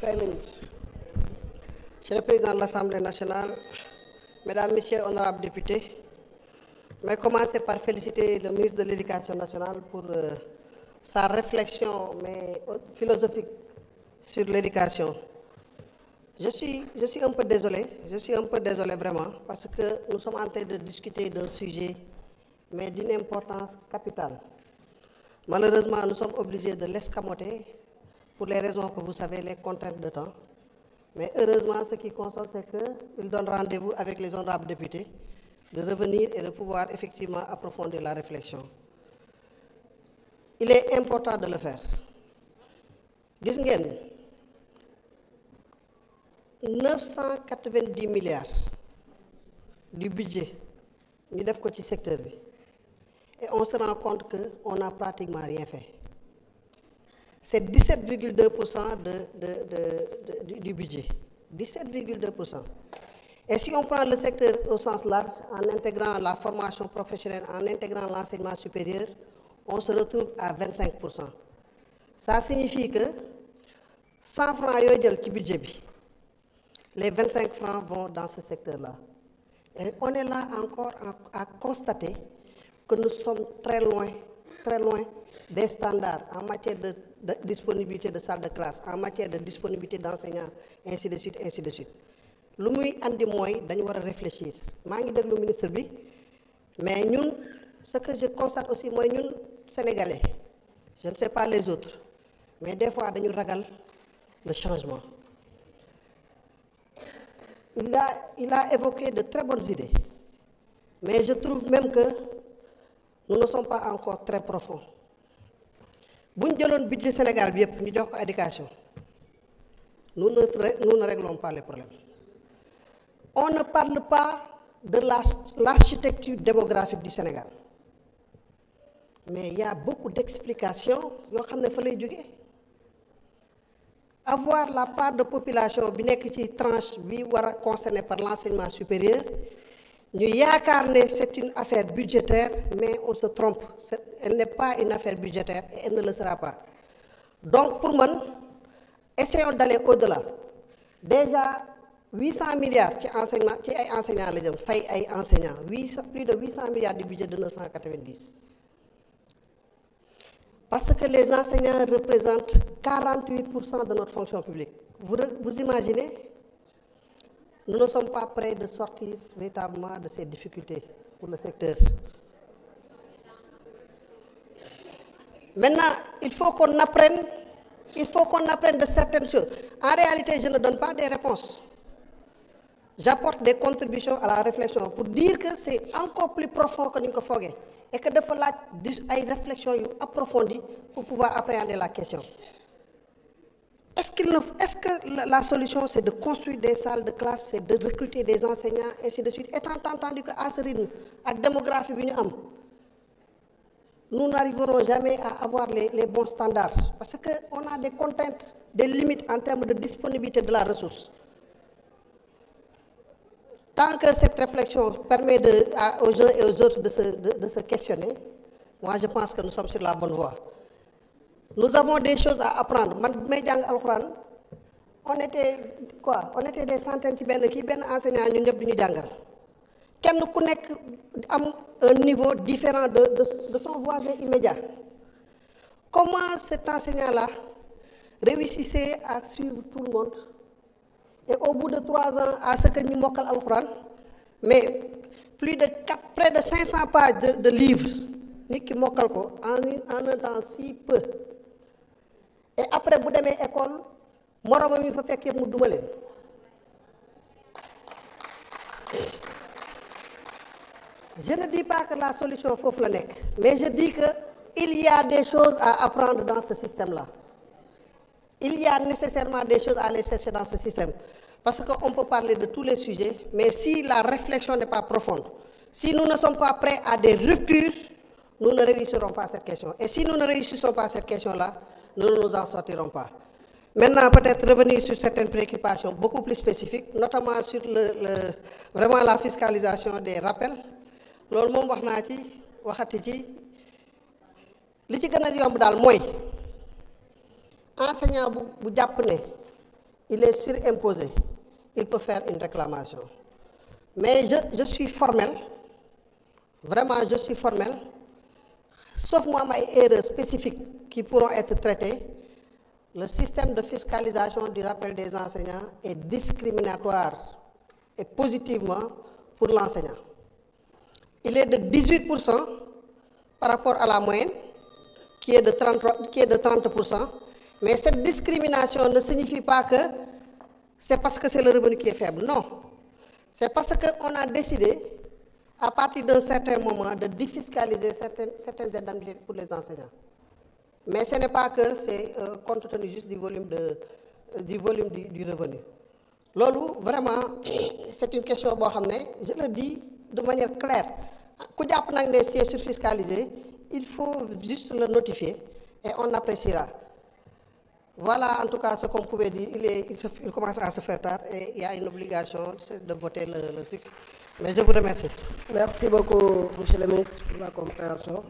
5 minutes. Monsieur le Président de l'Assemblée nationale, Mesdames, Messieurs, honorables députés, je vais commencer par féliciter le ministre de l'Éducation nationale pour sa réflexion philosophique sur l'éducation. Je suis un peu désolé vraiment, parce que nous sommes en train de discuter d'un sujet, mais d'une importance capitale. Malheureusement, nous sommes obligés de l'escamoter pour les raisons que vous savez, les contraintes de temps. Mais heureusement, ce qui constate, c'est qu'il donne rendez-vous avec les honorables députés de revenir et de pouvoir effectivement approfondir la réflexion. Il est important de le faire. Gis ngeen 990 milliards du budget ñu def ko ci secteur bi et on se rend compte qu'on n'a pratiquement rien fait. C'est 17,2% du budget. 17,2%. Et si on prend le secteur au sens large, en intégrant la formation professionnelle, en intégrant l'enseignement supérieur, on se retrouve à 25%. Ça signifie que 100 francs yooyu jël ci budget bi, les 25 francs vont dans ce secteur-là. Et on est là encore à constater que nous sommes très loin des standards en matière de disponibilité de salles de classe, en matière de disponibilité d'enseignants, ainsi de suite, ainsi de suite. Lu muy andi mooy dañu war a réfléchir. Maa ngi déglu ministre bi, mais ñun, ce que je constate aussi mooy ñun Sénégalais, je ne sais pas les autres, mais des fois dañu ragal le changement. Il a évoqué de très bonnes idées, mais je trouve même que nous ne sommes pas encore très profonds. Bu ñu jëloon budget Sénégal bi yëpp ñu jox ko éducation, nous ne réglons pas les problèmes. On ne parle pas de l'architecture démographique du Sénégal, mais il y a beaucoup d'explications yoo xam ne fa lay jógee. Avoir la part de population bi nekk ci tranche bi war a concernée par l'enseignement supérieur, ñu yaakaar ne c'est une affaire budgétaire, mais on se trompe. Elle n'est pas une affaire budgétaire et elle ne le sera pas. Donc pour moi, essayons d'aller au-delà. Déjà 800 milliards ci enseignement ci ay enseignants la jëm fay ay enseignants plus de 800 milliards du budget de 990. Parce que les enseignants représentent 48% de notre fonction publique. Vous imaginez? Nous ne sommes pas prêts de sortir véritablement de ces difficultés pour le secteur. Maintenant, il faut qu'on apprenne de certaines choses. En réalité, je ne donne pas des réponses. J'apporte des contributions à la réflexion pour dire que c'est encore plus profond que nous le faisons et que il faut une réflexion approfondie pour pouvoir appréhender la question. Est-ce que la solution, c'est de construire des salles de classe, c'est de recruter des enseignants, ainsi de suite, étant entendu qu'à ce rythme, avec la démographie, nous n'arriverons jamais à avoir les bons standards, parce qu'on a des contraintes, des limites en termes de disponibilité de la ressource. Tant que cette réflexion permet aux uns et aux autres de se questionner, moi je pense que nous sommes sur la bonne voie. Nous avons des choses à apprendre. On était des centaines qui enseignants ñun ñëpp di ñu jàngal. Kenn ku nekk am un niveau différent de son voisin immédiat. Comment cet enseignant-là réussissait à suivre tout le monde et au bout de 3 ans à ce que ñu mokkal alxuraan, mais près de 500 pages de livres nit ki mokkal ko en un temps si peu. Et après bu demee école moromam yi fa fekk yëpp mu duma leen. Je ne dis pas que la solution foofu la nekk, mais je dis que il y a des choses à apprendre dans ce système-là. Il y a nécessairement des choses à aller chercher dans ce système, parce qu'on peut parler de tous les sujets, mais si la réflexion n'est pas profonde, si nous ne sommes pas prêts à des ruptures, nous ne réussirons pas cette question. Et si nous ne réussissons pas cette question-là, nous ne nous en sortirons pas. Maintenant, peut-être revenir sur certaines préoccupations beaucoup plus spécifiques, notamment sur vraiment la fiscalisation des rappels. Loolu moom wax naa ci waxati ci li ci gën a yomb daal mooy enseignant bu jàpp ne il est surimposé, il peut faire une réclamation. Mais je suis formel, vraiment je suis formel, sauf moi mes erreurs spécifiques qui pourront être traitées. Le système de fiscalisation du rappel des enseignants est discriminatoire et positivement pour l'enseignant. Il est de 18% par rapport à la moyenne, qui est de 30%, mais cette discrimination ne signifie pas que c'est parce que c'est le revenu qui est faible. Non, c'est parce qu'on a décidé, à partir d'un certain moment, de défiscaliser certaines indemnités pour les enseignants. Mais ce n'est pas que c'est compte tenu juste du volume du revenu. Lolo, vraiment, c'est une question, je le dis de manière claire. Quand on a des sièges surfiscalisés, il faut juste le notifier et on appréciera. Voilà en tout cas ce qu'on pouvait dire. Il commence à se faire tard et il y a une obligation de voter le truc. Mais je vous remercie. Merci beaucoup, monsieur le ministre, pour la compréhension.